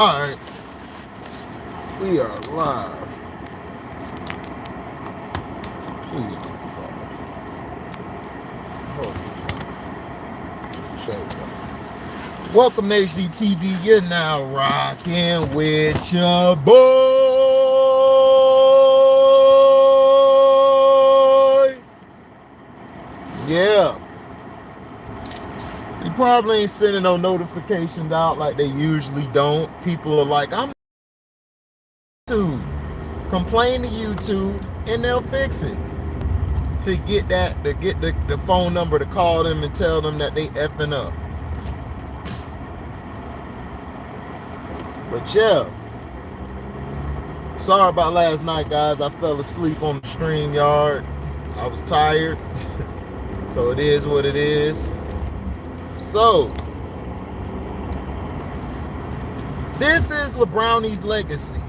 Alright, we are live. Please don't fall. Hold on. There we go. Welcome to HDTV. You're now rocking with your boy. Yeah. You probably ain't sending no notifications out like they usually don't. People are like, I'm YouTube. Complain to YouTube and they'll fix it. To get the phone number to call them and tell them that they effing up. But yeah. Sorry about last night, guys. I fell asleep on the stream yard. I was tired. So it is what it is. So this is Lebrownies' legacy.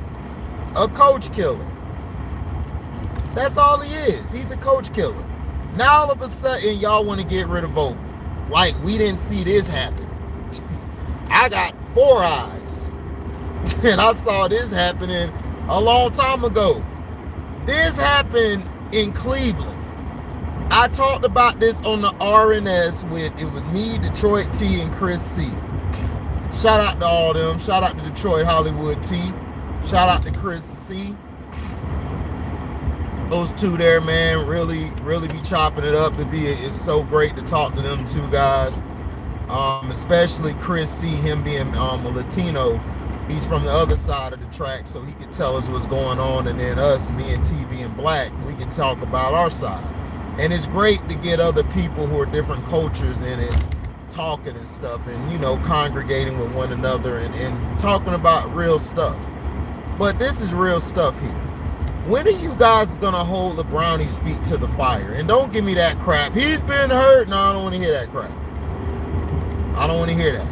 A coach killer. That's all he is. He's a coach killer. Now all of a sudden, y'all want to get rid of Vogel. Like we didn't see this happen. I got 4 eyes. And I saw this happening a long time ago. This happened in Cleveland. I talked about this on the RNS with, it was me, Detroit T, and Chris C. Shout out to all them. Shout out to Detroit Hollywood T. Shout out to Chris C. Those two there, man, really be chopping it up. It's so great to talk to them two guys. Especially Chris C, him being a Latino. He's from the other side of the track, so he can tell us what's going on. And then us, me and T being black, we can talk about our side. And it's great to get other people who are different cultures in it talking and stuff and, you know, congregating with one another and talking about real stuff. But this is real stuff here. When are you guys going to hold the Brownies' feet to the fire? And don't give me that crap. He's been hurt. No, I don't want to hear that crap. I don't want to hear that.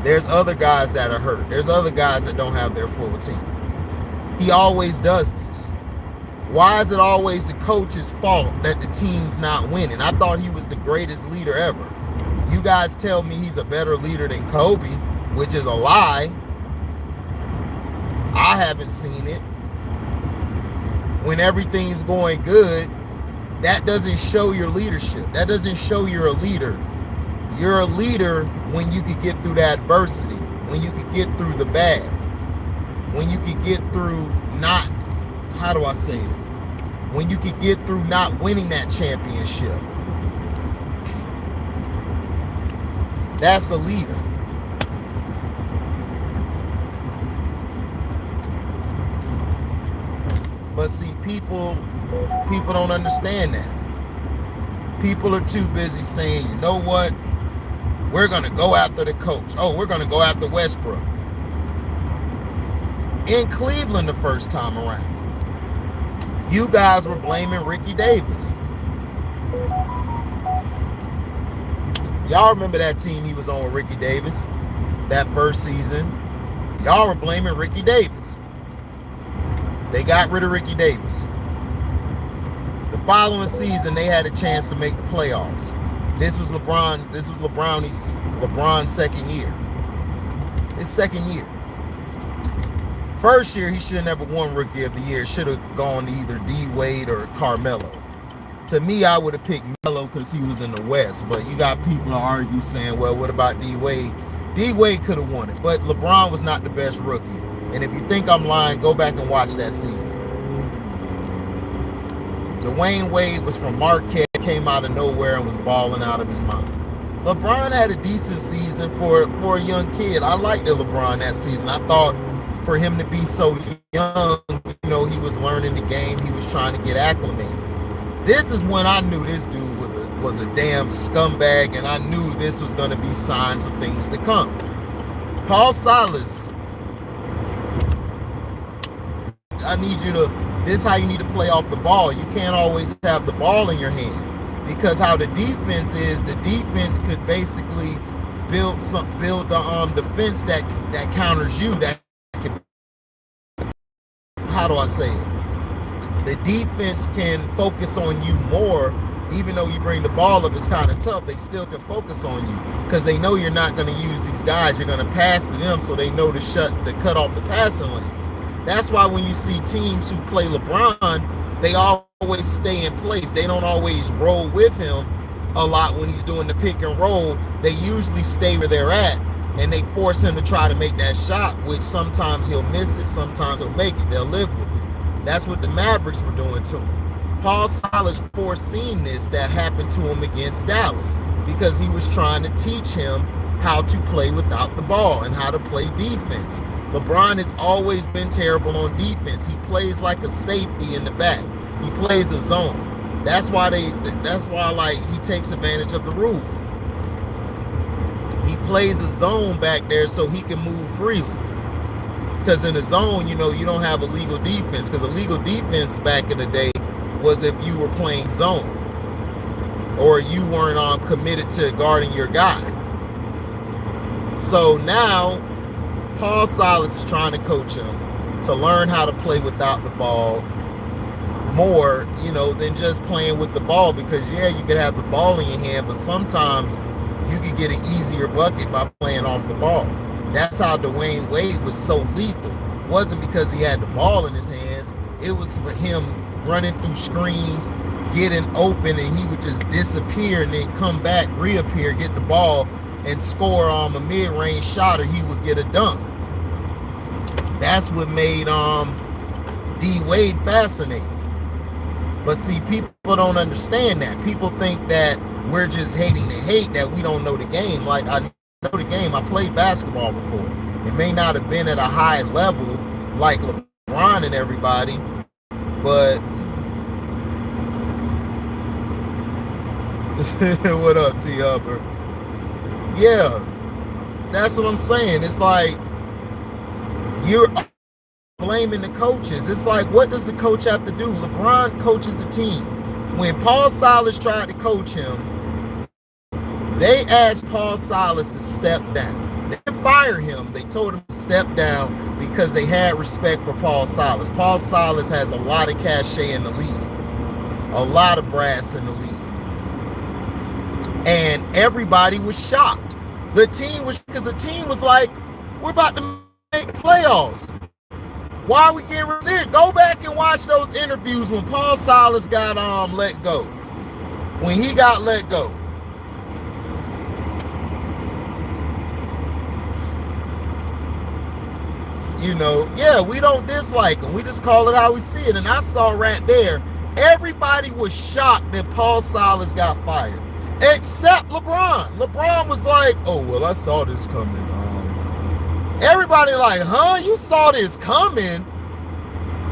There's other guys that are hurt. There's other guys that don't have their full team. He always does this. Why is it always the coach's fault that the team's not winning? I thought he was the greatest leader ever. You guys tell me he's a better leader than Kobe, which is a lie. I haven't seen it. When everything's going good, that doesn't show your leadership. That doesn't show you're a leader. You're a leader when you can get through the adversity, when you can get through the bad, when you can get through not, how do I say it? When you can get through not winning that championship. That's a leader. But see, people don't understand that. People are too busy saying, you know what? We're going to go after the coach. Oh, we're going to go after Westbrook. In Cleveland the first time around, you guys were blaming Ricky Davis. Y'all remember that team he was on with Ricky Davis? That first season. Y'all were blaming Ricky Davis. They got rid of Ricky Davis. The following season, they had a chance to make the playoffs. This was LeBron's second year. His second year. First year, he should have never won Rookie of the Year. Should have gone to either D. Wade or Carmelo. To me, I would have picked Melo because he was in the West. But you got people to argue saying, well, what about D. Wade? D. Wade could have won it. But LeBron was not the best rookie. And if you think I'm lying, go back and watch that season. Dwayne Wade was from Marquette, came out of nowhere and was balling out of his mind. LeBron had a decent season for a young kid. I liked LeBron that season. I thought for him to be so young, you know, he was learning the game. He was trying to get acclimated. This is when I knew this dude was a damn scumbag, and I knew this was going to be signs of things to come. Paul Silas, I need you to, this is how you need to play off the ball. You can't always have the ball in your hand, because how the defense is, the defense could basically build the defense that counters you. That can, how do I say it? The defense can focus on you more Even though you bring the ball up, it's kind of tough. They still can focus on you because they know you're not going to use these guys. You're going to pass to them, so they know to cut off the passing lanes. That's why when you see teams who play LeBron, they always stay in place. They don't always roll with him a lot when he's doing the pick and roll. They usually stay where they're at, and they force him to try to make that shot, which sometimes he'll miss it, sometimes he'll make it. They'll live with it. That's what the Mavericks were doing to him. Paul Silas foreseen this that happened to him against Dallas because he was trying to teach him how to play without the ball and how to play defense. LeBron has always been terrible on defense. He plays like a safety in the back. He plays a zone. That's why like he takes advantage of the rules. He plays a zone back there so he can move freely. Because in a zone, you know, you don't have illegal defense. Because illegal defense back in the day was if you were playing zone or you weren't committed to guarding your guy. So now Paul Silas is trying to coach him to learn how to play without the ball more, you know, than just playing with the ball. Because yeah, you could have the ball in your hand, but sometimes you could get an easier bucket by playing off the ball. That's how Dwayne Wade was so lethal. It wasn't because he had the ball in his hands. It was for him running through screens, getting open, and he would just disappear and then come back, reappear, get the ball, and score a mid-range shot, or he would get a dunk. That's what made D Wade fascinating. But see, people don't understand that. People think that we're just hating the hate, that we don't know the game. Like, I know the game. I played basketball before. It may not have been at a high level like LeBron and everybody, but what up, T. Upper? Yeah, that's what I'm saying. It's like you're blaming the coaches. It's like, what does the coach have to do? LeBron coaches the team. When Paul Silas tried to coach him, they asked Paul Silas to step down. They didn't fire him. They told him to step down because they had respect for Paul Silas. Paul Silas has a lot of cachet in the league, a lot of brass in the league. And everybody was shocked. The team was like, we're about to make the playoffs. Why are we getting rid? Go back and watch those interviews when Paul Silas got let go. When he got let go. You know, yeah, we don't dislike him. We just call it how we see it. And I saw right there, everybody was shocked that Paul Silas got fired. Except LeBron. LeBron was like, oh, well, I saw this coming. Everybody like, huh? You saw this coming?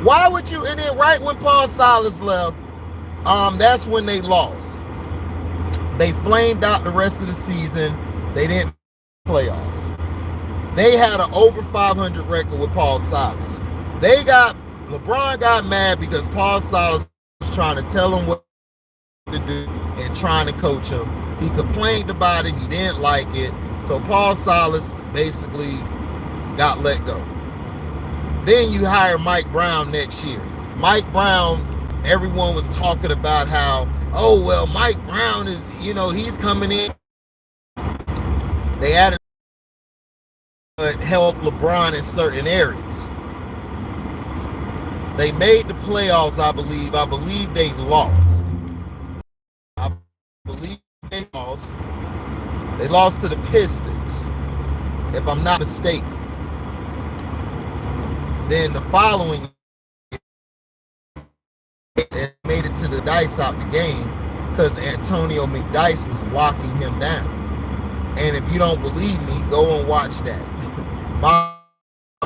Why would you? And then right when Paul Silas left, that's when they lost. They flamed out the rest of the season. They didn't make playoffs. They had an over 500 record with Paul Silas. LeBron got mad because Paul Silas was trying to tell him what to do and trying to coach him. He complained about it. He didn't like it. So Paul Silas basically got let go. Then you hire Mike Brown next year. Mike Brown, everyone was talking about how, oh, well, Mike Brown is, you know, he's coming in. They added help LeBron in certain areas. They made the playoffs, I believe. I believe they lost. I believe they lost. They lost to the Pistons, if I'm not mistaken. Then the following year, they made it to the dice out the game because Antonio McDyess was locking him down. And if you don't believe me, go and watch that. My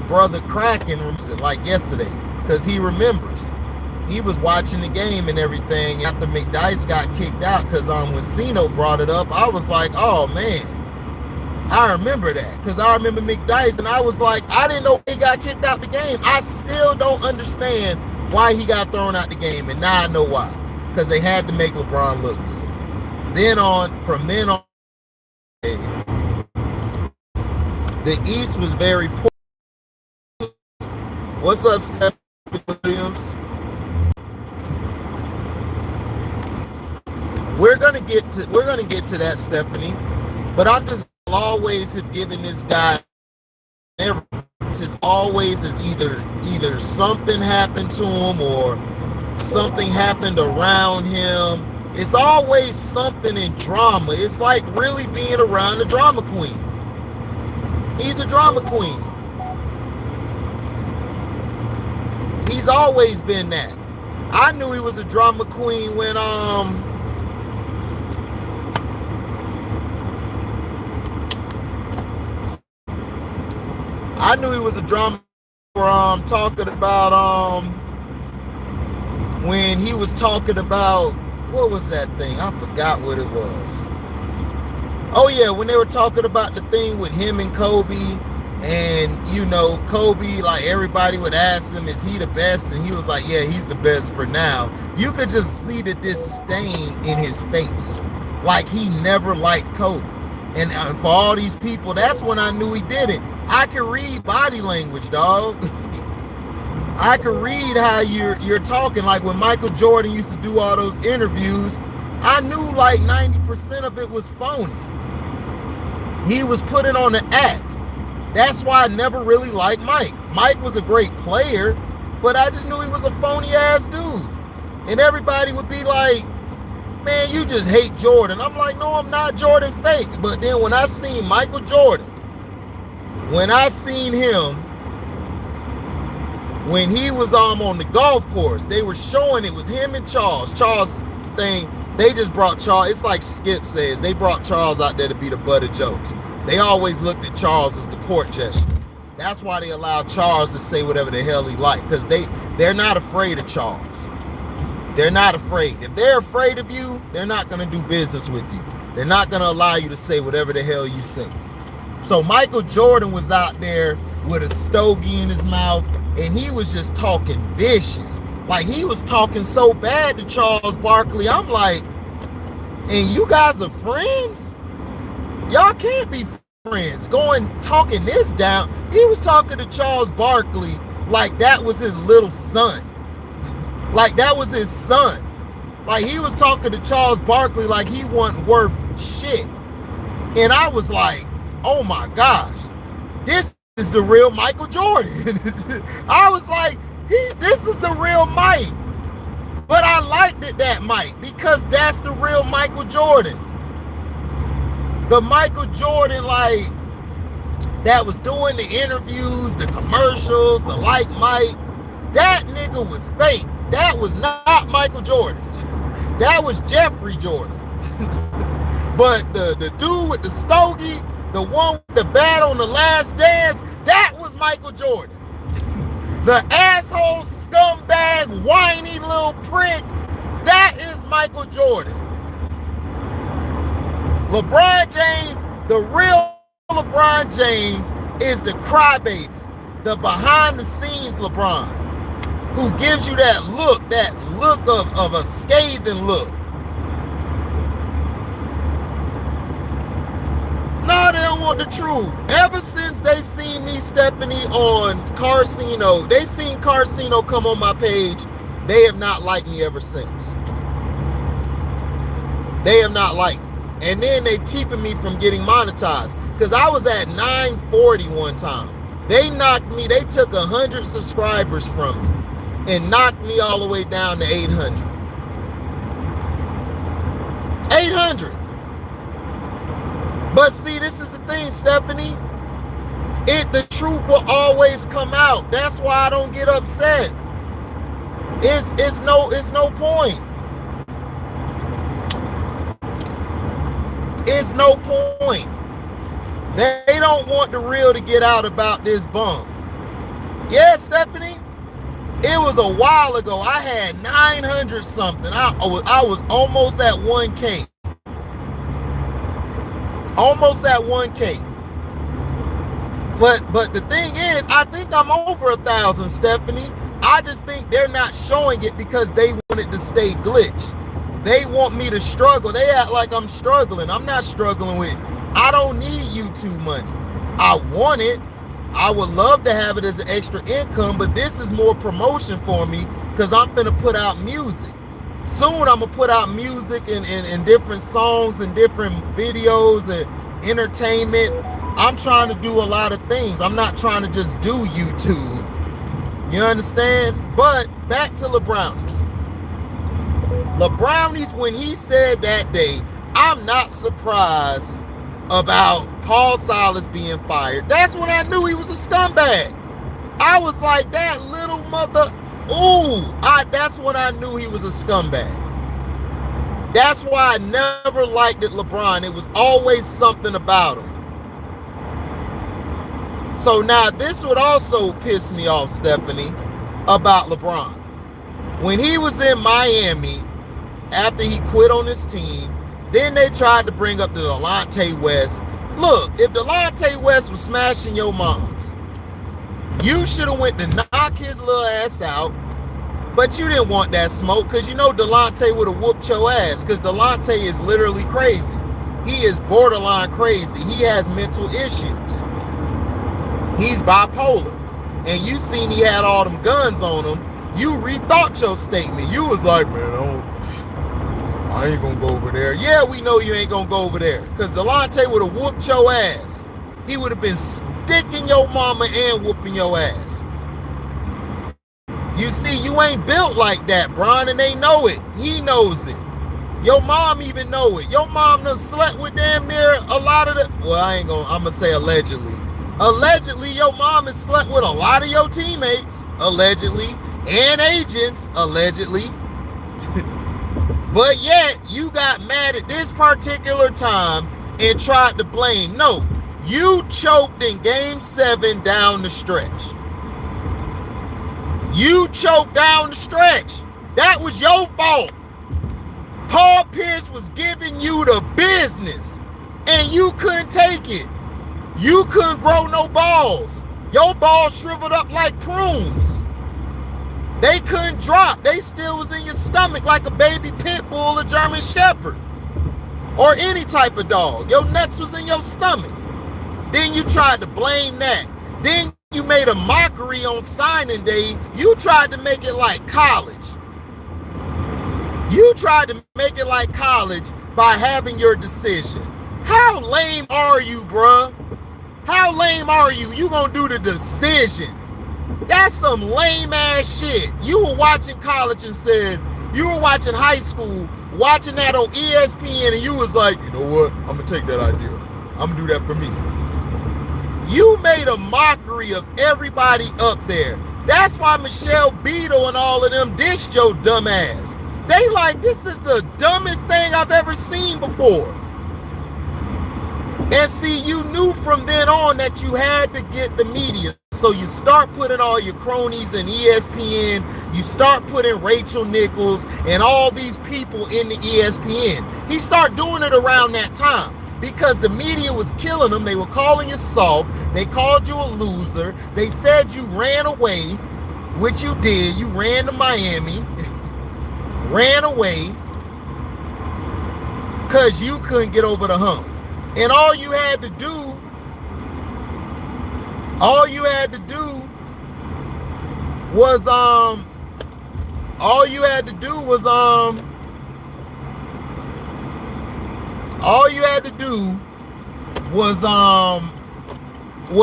brother Kraken remembers it like yesterday because he remembers. He was watching the game and everything after McDyess got kicked out because when Cino brought it up, I was like, oh, man. I remember that because I remember McDyess, and I was like, I didn't know he got kicked out the game. I still don't understand why he got thrown out the game, and now I know why. Because they had to make LeBron look good. From then on, the East was very poor. What's up, Stephen Williams? We're gonna get to that, Stephanie. But I'm just always have given this guy, it's always is either something happened to him or something happened around him. It's always something in drama. It's like really being around a drama queen. He's a drama queen. He's always been that. I knew he was a drama queen when I knew he was a drama talking about when he was talking about, what was that thing? I forgot what it was. Oh yeah, when they were talking about the thing with him and Kobe, and you know, Kobe, like everybody would ask him, is he the best? And he was like, yeah, he's the best for now. You could just see the disdain in his face. Like he never liked Kobe. And for all these people, that's when I knew he did it. I can read body language, dog. I can read how you're talking. Like when Michael Jordan used to do all those interviews, I knew like 90% of it was phony. He was putting on an act. That's why I never really liked Mike. Mike was a great player, but I just knew he was a phony ass dude. And everybody would be like, man, you just hate Jordan. I'm like, no, I'm not Jordan fake. But then when I seen Michael Jordan, when I seen him, when he was on the golf course, they were showing it was him and Charles. Charles thing, they just brought Charles. It's like Skip says, they brought Charles out there to be the butt of jokes. They always looked at Charles as the court gesture. That's why they allowed Charles to say whatever the hell he liked, because they're not afraid of Charles. They're not afraid. If they're afraid of you, they're not going to do business with you. They're not going to allow you to say whatever the hell you say. So Michael Jordan was out there with a stogie in his mouth, and he was just talking vicious. Like he was talking so bad to Charles Barkley. I'm like, and you guys are friends? Y'all can't be friends. Talking this down. He was talking to Charles Barkley like that was his little son. Like that was his son. Like he was talking to Charles Barkley like he wasn't worth shit. And I was like, oh my gosh, this is the real Michael Jordan. I was like, this is the real Mike. But I liked it, that Mike, because that's the real Michael Jordan. The Michael Jordan, like, that was doing the interviews, the commercials, the like Mike. That nigga was fake. That was not Michael Jordan. That was Jeffrey Jordan. But the dude with the stogie, the one with the bat on the Last Dance, that was Michael Jordan. The asshole, scumbag, whiny little prick, that is Michael Jordan. LeBron James, the real LeBron James, is the crybaby, the behind-the-scenes LeBron, who gives you that look of a scathing look. No, they don't want the truth. Ever since they seen me, Stephanie, on Carcino, they seen Carcino come on my page, they have not liked me ever since. They have not liked me. And then they keeping me from getting monetized. Because I was at 940 one time. They knocked me, they took 100 subscribers from me and knocked me all the way down to 800. 800. But see, this is the thing, Stephanie. The truth will always come out. That's why I don't get upset. It's no point. It's no point. They don't want the real to get out about this bum. Yeah, Stephanie, it was a while ago. I had 900 something. I was almost at 1K. Almost at 1K. But the thing is, I think I'm over 1,000, Stephanie. I just think they're not showing it because they want it to stay glitch. They want me to struggle. They act like I'm struggling. I'm not struggling with it. I don't need YouTube money. I want it. I would love to have it as an extra income, but this is more promotion for me because I'm finna put out music. Soon I'm gonna put out music and different songs and different videos and entertainment. I'm trying to do a lot of things. I'm not trying to just do YouTube. You understand? But back to Lebrownies. Lebrownies, when he said that day, I'm not surprised about Paul Silas being fired. That's when I knew he was a scumbag. I was like, that little mother. Ooh, that's when I knew he was a scumbag. That's why I never liked it, LeBron. It was always something about him. So now this would also piss me off, Stephanie, about LeBron. When he was in Miami, after he quit on his team, then they tried to bring up the Delonte West. Look, if Delonte West was smashing your moms, you should have went to knock his little ass out, but you didn't want that smoke because you know Delonte would have whooped your ass because Delonte is literally crazy. He is borderline crazy. He has mental issues. He's bipolar. And you seen he had all them guns on him. You rethought your statement. You was like, man, I ain't gonna go over there. Yeah, we know you ain't gonna go over there because Delonte would have whooped your ass. He would have been sticking your mama and whooping your ass. You see, you ain't built like that, Bron, and they know it. He knows it. Your mom even know it. Your mom done slept with damn near a lot of the, well, I'm gonna say allegedly. Allegedly, your mom has slept with a lot of your teammates, allegedly, and agents, allegedly. But yet, you got mad at this particular time and tried to blame. No, you choked in Game 7 down the stretch. You choked down the stretch. That was your fault. Paul Pierce was giving you the business, and you couldn't take it. You couldn't grow no balls. Your balls shriveled up like prunes. They couldn't drop. They still was in your stomach like a baby pit bull or German shepherd or any type of dog. Your nuts was in your stomach. Then you tried to blame that. Then you made a mockery on signing day. You tried to make it like college. You tried to make it like college by having your decision. How lame are you, bruh? How lame are you? You gonna do the decision. That's some lame ass shit. You were watching college and said, you were watching high school, watching that on ESPN, and you was like, you know what? I'm gonna take that idea. I'm gonna do that for me. You made a mockery of everybody up there. That's why Michelle Beadle and all of them dissed your dumb ass. They like, this is the dumbest thing I've ever seen before. And see, you knew from then on that you had to get the media. So you start putting all your cronies in ESPN. You start putting Rachel Nichols and all these people in the ESPN. He started doing it around that time because the media was killing him. They were calling you soft. They called you a loser. They said you ran away, which you did. You ran to Miami, ran away because you couldn't get over the hump. And all you had to do was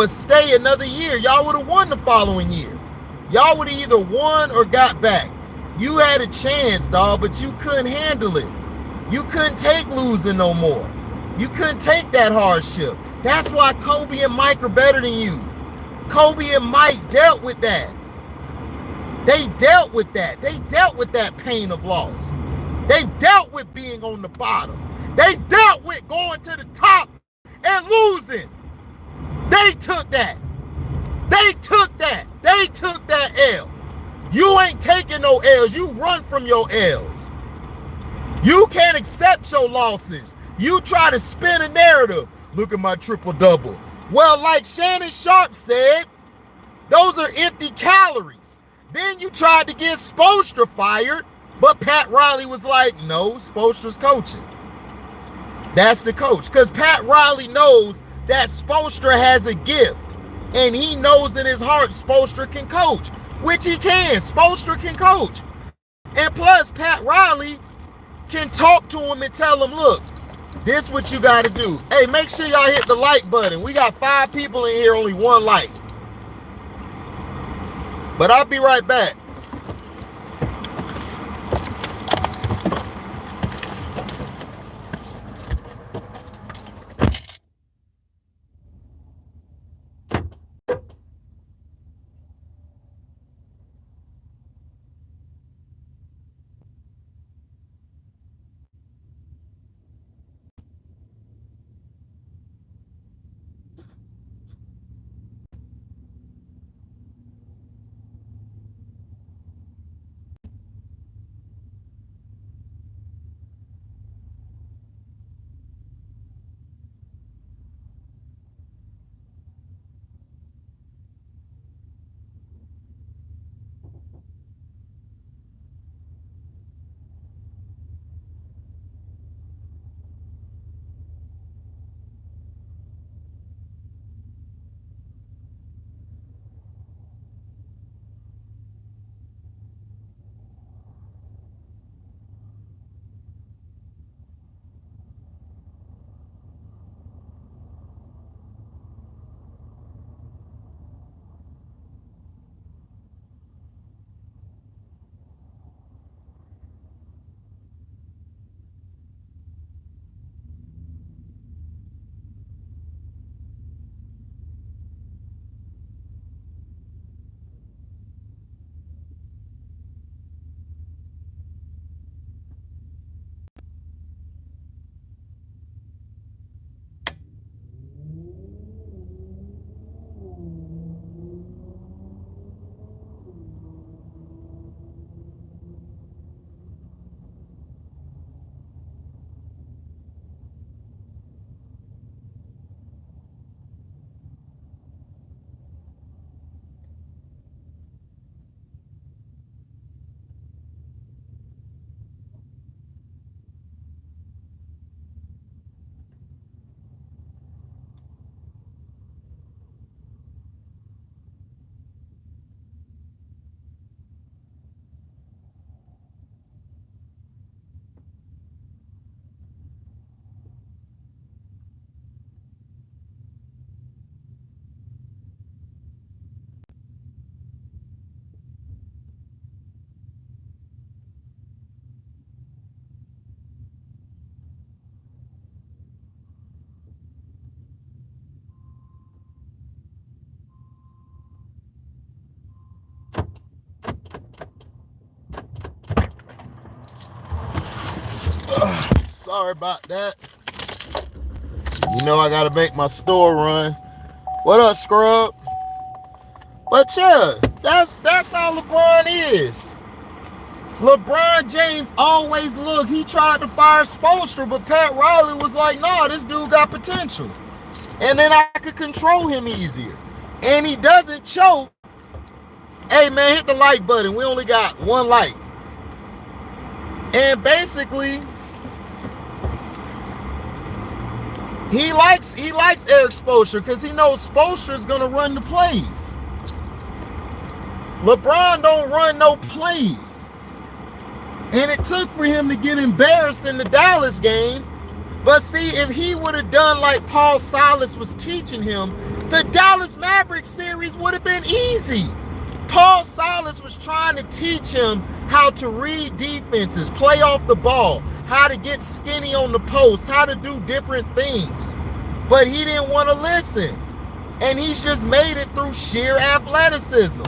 stay another year. Y'all would have won the following year. Y'all would have either won or got back. You had a chance, dog, but you couldn't handle it. You couldn't take losing no more. You couldn't take that hardship. That's why Kobe and Mike are better than you. Kobe and Mike dealt with that. They dealt with that. They dealt with that pain of loss. They dealt with being on the bottom. They dealt with going to the top and losing. They took that. They took that. They took that L. You ain't taking no L's. You run from your L's. You can't accept your losses. You try to spin a narrative. Look at my triple-double. Well, like Shannon Sharp said, those are empty calories. Then you tried to get Spoelstra fired, but Pat Riley was like, no, Spoelstra's coaching. That's the coach. Because Pat Riley knows that Spoelstra has a gift. And he knows in his heart Spoelstra can coach, which he can. Spoelstra can coach. And plus, Pat Riley can talk to him and tell him, look, this what you got to do. Hey, make sure y'all hit the like button. We got 5 people in here, only 1 like. But I'll be right back. Sorry about that. You know I gotta make my store run. What up, Scrub? But yeah, that's how LeBron is. LeBron James always looks. He tried to fire Spoelstra, but Pat Riley was like, nah, this dude got potential. And then I could control him easier. And he doesn't choke. Hey man, hit the like button. We only got 1 like. And basically, he likes Eric Spoelstra because he knows Spoelstra's gonna run the plays. LeBron don't run no plays. And it took for him to get embarrassed in the Dallas game. But see, if he would have done like Paul Silas was teaching him, the Dallas Mavericks series would have been easy. Paul Silas was trying to teach him how to read defenses, play off the ball, how to get skinny on the post, how to do different things. But he didn't want to listen. And he's just made it through sheer athleticism.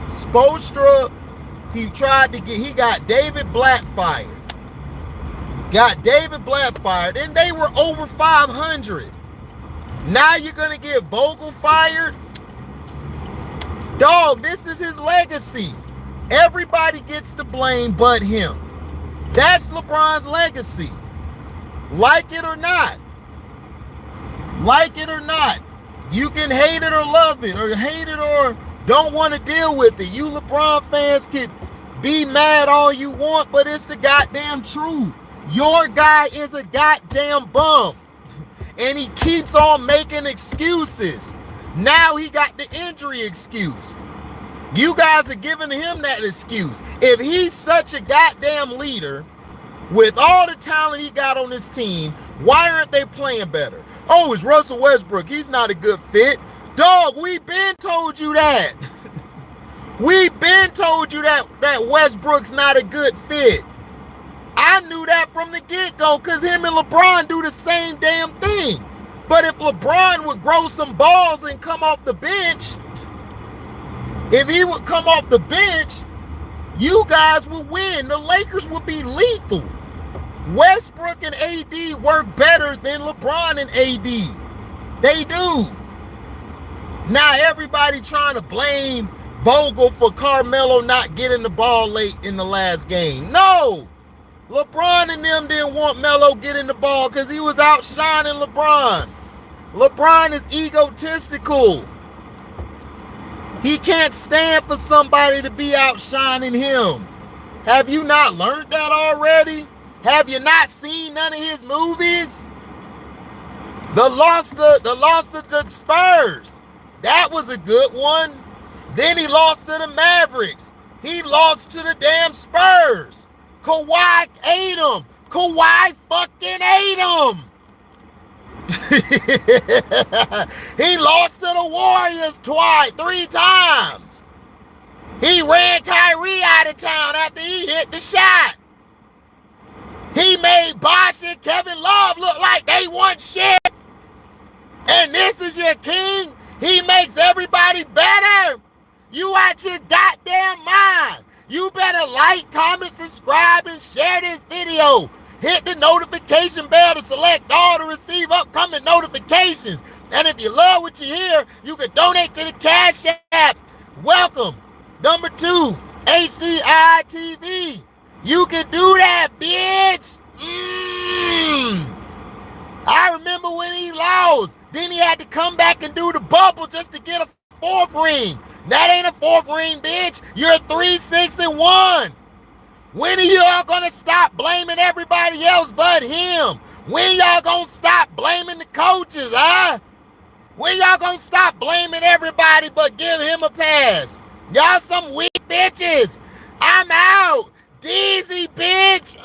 Spoelstra, he got David Black fired. And they were over 500. Now you're going to get Vogel fired? Dog, this is his legacy. Everybody gets the blame but him. That's LeBron's legacy. Like it or not. You can hate it or love it, or hate it or don't want to deal with it. You LeBron fans can be mad all you want, but it's the goddamn truth. Your guy is a goddamn bum. And he keeps on making excuses. Now he got the injury excuse. You guys are giving him that excuse. If he's such a goddamn leader, with all the talent he got on his team, why aren't they playing better? Oh, it's Russell Westbrook. He's not a good fit. Dog, we been told you that. We been told you that Westbrook's not a good fit. I knew that from the get-go because him and LeBron do the same damn thing. But if LeBron would grow some balls and come off the bench, if he would come off the bench, you guys would win. The Lakers would be lethal. Westbrook and AD work better than LeBron and AD. They do. Now everybody trying to blame Vogel for Carmelo not getting the ball late in the last game. No. LeBron and them didn't want Melo getting the ball because he was outshining LeBron. LeBron is egotistical. He can't stand for somebody to be outshining him. Have you not learned that already? Have you not seen none of his movies? The loss to the Spurs. That was a good one. Then he lost to the Mavericks. He lost to the damn Spurs. Kawhi ate him. Kawhi fucking ate him. He lost to the Warriors three times. He ran Kyrie out of town after he hit the shot. He made Bosh and Kevin Love look like they want shit. And this is your king? He makes everybody better? You out your goddamn mind. You better like, comment, subscribe, and share this video. Hit the notification bell to select all to receive upcoming notifications. And if you love what you hear, you can donate to the Cash App. Welcome. Number 2, HDI TV. You can do that, bitch. I remember when he lost. Then he had to come back and do the bubble just to get a 4th ring. That ain't a 4th ring, bitch. You're 3-6-1. When are y'all gonna stop blaming everybody else but him? When y'all gonna stop blaming the coaches, huh? When y'all gonna stop blaming everybody but give him a pass? Y'all some weak bitches. I'm out. Deezy, bitch.